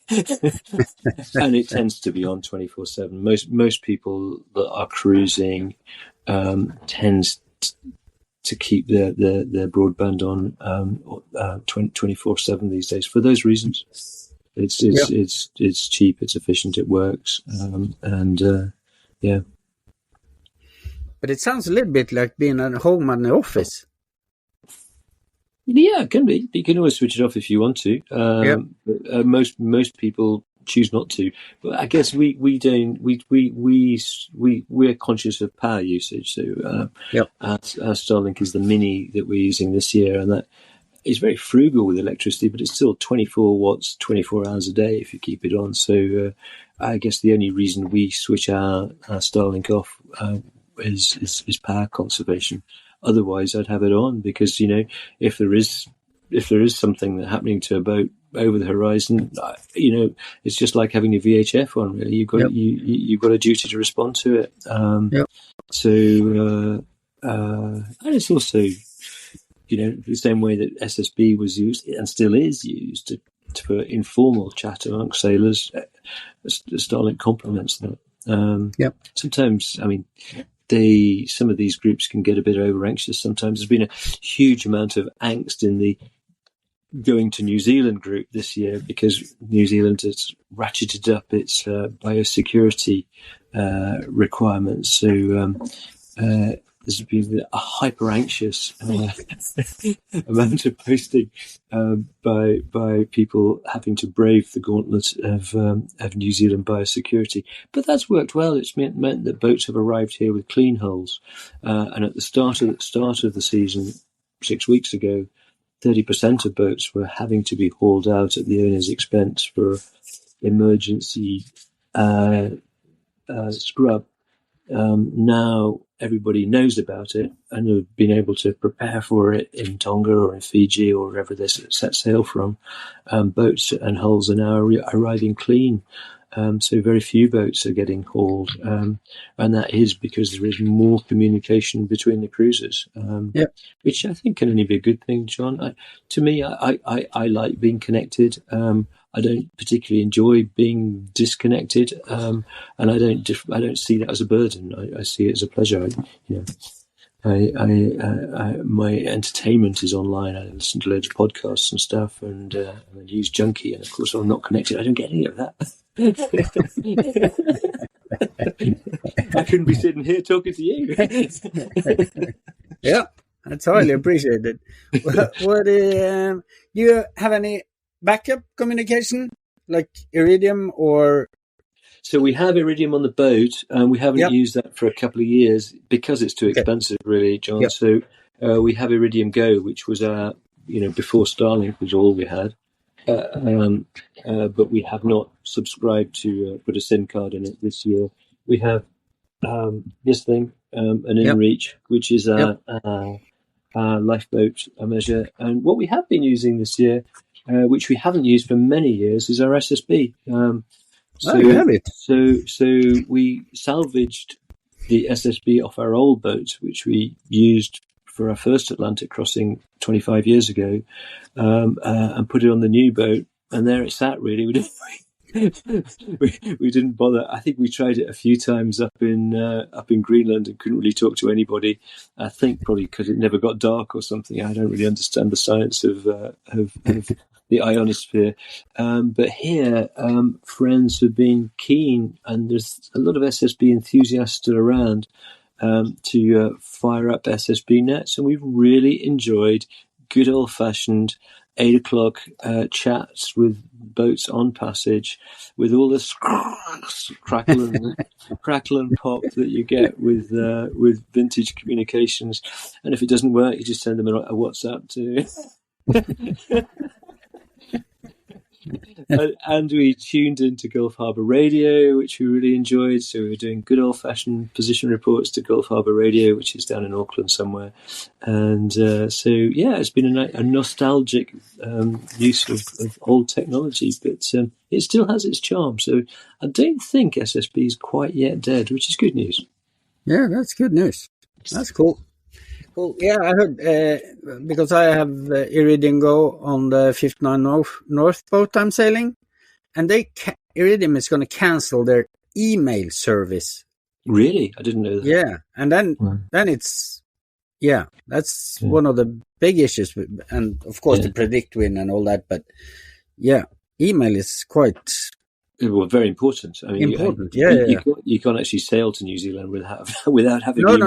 And it tends to be on 24/7. Most people that are cruising tends to keep their broadband on 24/7 these days for those reasons. It's cheap, it's efficient, it works, But it sounds a little bit like being at home in the office. Yeah, it can be. You can always switch it off if you want to. But, most people choose not to. But I guess we don't. We're conscious of power usage. So our Starlink is the Mini that we're using this year, and that is very frugal with electricity, but it's still 24 watts, 24 hours a day if you keep it on. So I guess the only reason we switch our Starlink off is power conservation. Otherwise, I'd have it on because if there is something that happening to a boat over the horizon, it's just like having a VHF on. Really, you've got a duty to respond to it. So and it's also the same way that SSB was used and still is used for informal chat amongst sailors. Starlink complements that. Sometimes, some of these groups can get a bit over anxious. Sometimes there's been a huge amount of angst in the going to New Zealand group this year because New Zealand has ratcheted up its biosecurity requirements. So there's been a hyper anxious amount of posting by people having to brave the gauntlet of New Zealand biosecurity. But that's worked well. It's meant that boats have arrived here with clean hulls, and at the start of the season, 6 weeks ago, 30% of boats were having to be hauled out at the owner's expense for emergency scrub. Now everybody knows about it and have been able to prepare for it in Tonga or in Fiji or wherever they set sail from. Boats and hulls are now arriving clean. So very few boats are getting hauled. And that is because there is more communication between the cruisers, which I think can only be a good thing, John. To me, I like being connected. I don't particularly enjoy being disconnected, and I don't see that as a burden. I see it as a pleasure. My entertainment is online. I listen to loads of podcasts and stuff, and I use Junkie, and of course I'm not connected. I don't get any of that. I couldn't be sitting here talking to you. Yeah, that's highly appreciated. What do you have any backup communication, like Iridium or? So we have Iridium on the boat, and we haven't used that for a couple of years because it's too expensive, really, John. So we have Iridium Go, which was before Starlink was all we had, but we have not subscribed to put a SIM card in it this year. We have this thing, an InReach, which is a lifeboat measure, and what we have been using this year, which we haven't used for many years, is our SSB. So we salvaged the SSB off our old boat, which we used for our first Atlantic crossing 25 years ago, and put it on the new boat. And there it sat, really. We didn't bother. I think we tried it a few times up in Greenland and couldn't really talk to anybody. I think probably because it never got dark or something. I don't really understand the science of the ionosphere. But here, friends have been keen, and there's a lot of SSB enthusiasts still around to fire up SSB nets, and we've really enjoyed good old-fashioned 8 o'clock chats with boats on passage, with all the crackle and pop that you get with vintage communications. And if it doesn't work, you just send them a WhatsApp to. And we tuned into Gulf Harbour Radio, which we really enjoyed. So we were doing good old-fashioned position reports to Gulf Harbour Radio, which is down in Auckland somewhere. And it's been a nostalgic use of old technology, but it still has its charm. So I don't think SSB is quite yet dead, which is good news. Yeah, that's good news. That's cool. Well, yeah, I heard, because I have Iridium Go on the 59 North boat I'm sailing, and Iridium is going to cancel their email service. Really? I didn't know that. Yeah, and then it's, that's one of the big issues, and of course the predict win and all that, but email is quite... Well, very important. I mean, important. You can't actually sail to New Zealand without having. No.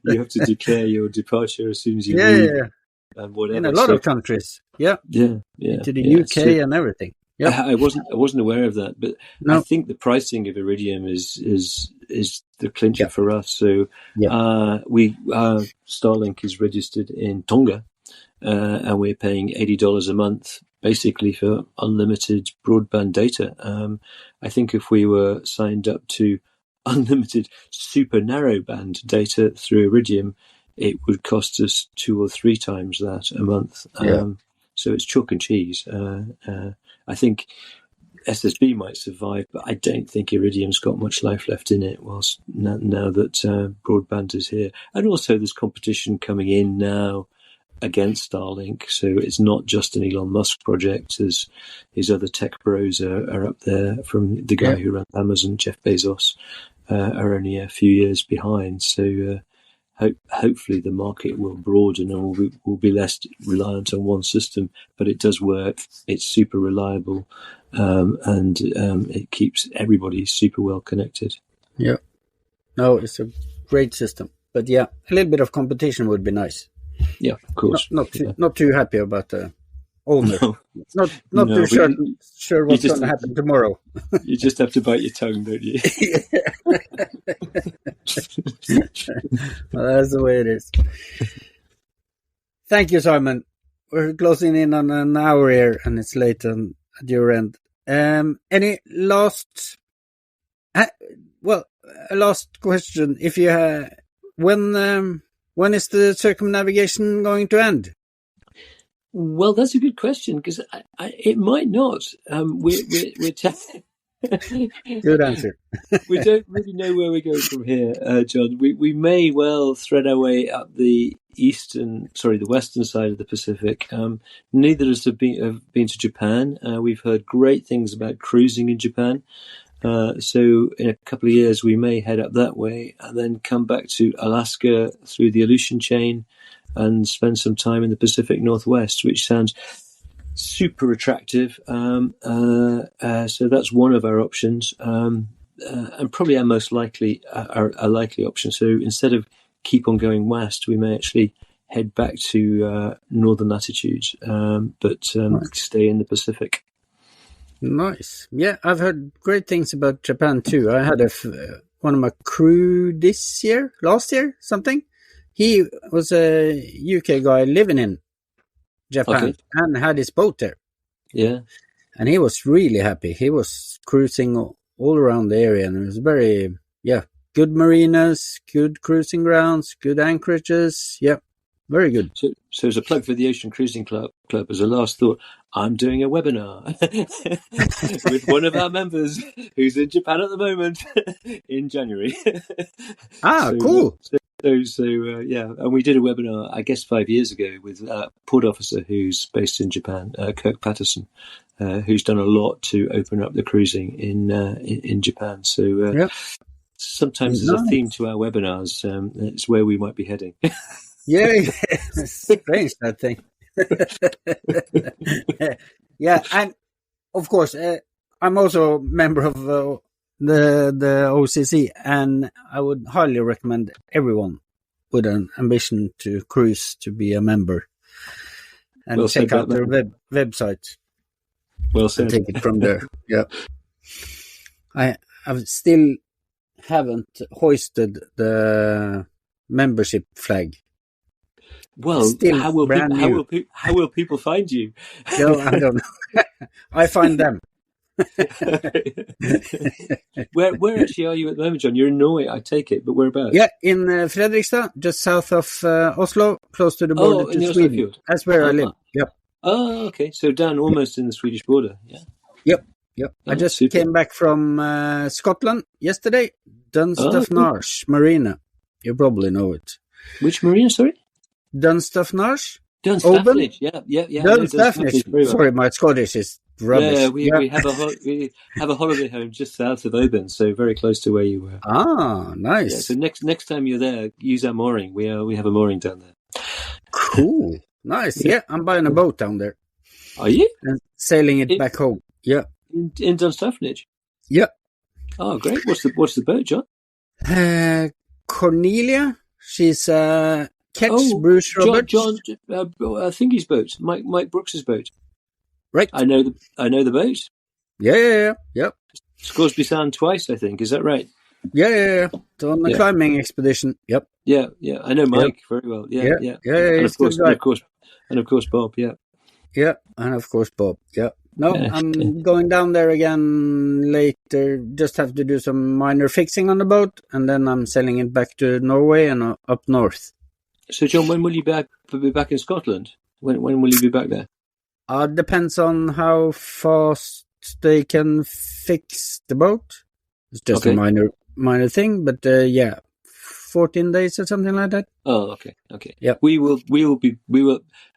You have to declare your departure as soon as you leave. And whatever. In a lot of countries. To the UK and everything. Yeah, I wasn't aware of that, but I think the pricing of Iridium is the clincher for us. So Starlink is registered in Tonga, and we're paying $80 a month. Basically for unlimited broadband data. I think if we were signed up to unlimited super narrowband data through Iridium, it would cost us 2 or 3 times that a month. So it's chalk and cheese. I think SSB might survive, but I don't think Iridium's got much life left in it whilst now that broadband is here. And also there's competition coming in now against Starlink, so it's not just an Elon Musk project, as his other tech bros are up there, from the guy who runs Amazon, Jeff Bezos, are only a few years behind. So hopefully the market will broaden and we'll be less reliant on one system. But it does work. It's super reliable, and it keeps everybody super well connected. Yeah. No, it's a great system. But yeah, a little bit of competition would be nice. Yeah, of course. Not too happy about the owner. No. Not too sure what's going to happen tomorrow. You just have to bite your tongue, don't you? Well, that's the way it is. Thank you, Simon. We're closing in on an hour here, and it's late at your end. Any last? A last question. If you when is the circumnavigation going to end? Well, that's a good question because it might not. Good answer. We don't really know where we're going from here, John. We may well thread our way up the western side of the Pacific. Neither of us have been to Japan. We've heard great things about cruising in Japan. So in a couple of years, we may head up that way and then come back to Alaska through the Aleutian chain and spend some time in the Pacific Northwest, which sounds super attractive. So that's one of our options, and probably our most likely option. So instead of keep on going west, we may actually head back to northern latitudes, but stay in the Pacific. Nice. Yeah, I've heard great things about Japan too. I had one of my crew last year, something. He was a UK guy living in Japan and had his boat there. Yeah. And he was really happy. He was cruising all around the area, and it was very, good marinas, good cruising grounds, good anchorages. Yeah, very good. So as a plug for the Ocean Cruising Club, as a last thought, I'm doing a webinar with one of our members who's in Japan at the moment in January. Cool. And we did a webinar, I guess, 5 years ago with a port officer who's based in Japan, Kirk Patterson, who's done a lot to open up the cruising in Japan. So sometimes there's a theme to our webinars. It's where we might be heading. Yeah, it's strange, that thing. Yeah, and of course, I'm also a member of the OCC, and I would highly recommend everyone with an ambition to cruise to be a member and check out their website. Well said. And take it from there. Yeah, I still haven't hoisted the membership flag. Well, how will people find you? No, I don't know. I find them. Where actually are you at the moment, John? You're in Norway, I take it, but whereabouts? Yeah, in Fredrikstad, just south of Oslo, close to the border to Sweden. That's where I live. Yep. Oh, okay. So down almost in the Swedish border. Yeah. Yep. I just came back from Scotland yesterday. Dunstafnarsh Marina. You probably know it. Which marina? Sorry. Dunstafnarsh? Dunstafnage, yeah. Dunstafnage. Well. Sorry, my Scottish is rubbish. Yeah, we have a holiday home just south of Oban, so very close to where you were. Ah, nice. Yeah, so next time you're there, use our mooring. We have a mooring down there. Cool, nice. Yeah, I'm buying a boat down there. Are you? And sailing it back home. Yeah. In Dunstafnage. Yeah. Oh, great. What's the boat, John? Cornelia. She's Bruce Roberts. John Thingy's boat, Mike Brooks's boat. Right. I know the boat. Yeah. Scoresby Sound twice, I think. Is that right? Yeah. So on the climbing expedition. Yep. Yeah. I know Mike very well. Yeah. And of course, Bob. Yeah. Yeah, and of course Bob. Yeah. No, I'm going down there again later. Just have to do some minor fixing on the boat, and then I'm sailing it back to Norway and up north. So, John, when will you be back in Scotland? When will you be back there? Depends on how fast they can fix the boat. It's just a minor thing, but 14 days or something like that. Oh, okay. Yeah, we will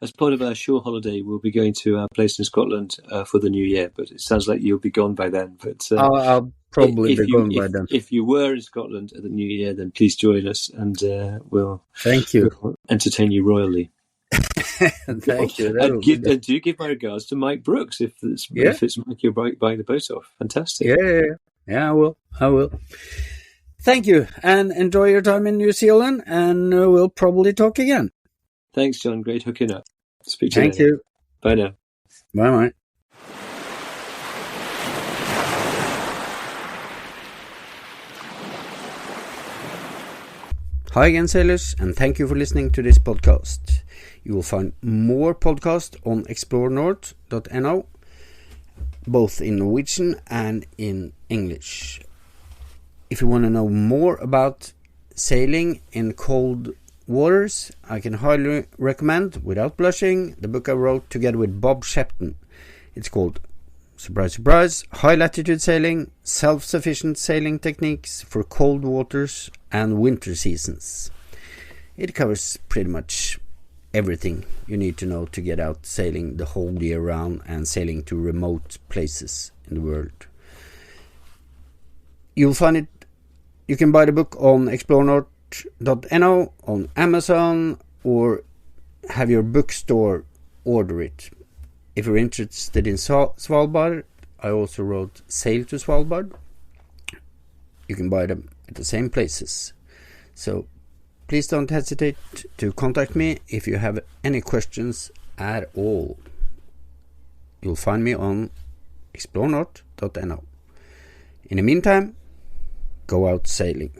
as part of our shore holiday. We'll be going to our place in Scotland for the new year. But it sounds like you'll be gone by then. But I'll probably be going by then. If you were in Scotland at the New Year, then please join us, and we'll entertain you royally. Thank you. And do give my regards to Mike Brooks if it's Mike you're buying the boat off. Fantastic. Yeah. I will. Thank you, and enjoy your time in New Zealand, and we'll probably talk again. Thanks, John. Great hooking up. Speak to you later. Thank you. Bye now. Bye. Hi again, sailors, and thank you for listening to this podcast. You will find more podcasts on explorenord.no, both in Norwegian and in English. If you want to know more about sailing in cold waters, I can highly recommend, without blushing, the book I wrote together with Bob Shepton. It's called, surprise, surprise, High Latitude Sailing, Self-Sufficient Sailing Techniques for Cold Waters and Winter Seasons. It covers pretty much everything you need to know to get out sailing the whole year round and sailing to remote places in the world. You'll find it. You can buy the book on explorenord.no, on Amazon, or have your bookstore order it. If you're interested in Svalbard, I also wrote Sail to Svalbard. You can buy them at the same places. So please don't hesitate to contact me if you have any questions at all. You'll find me on explorenord.no. In the meantime, go out sailing.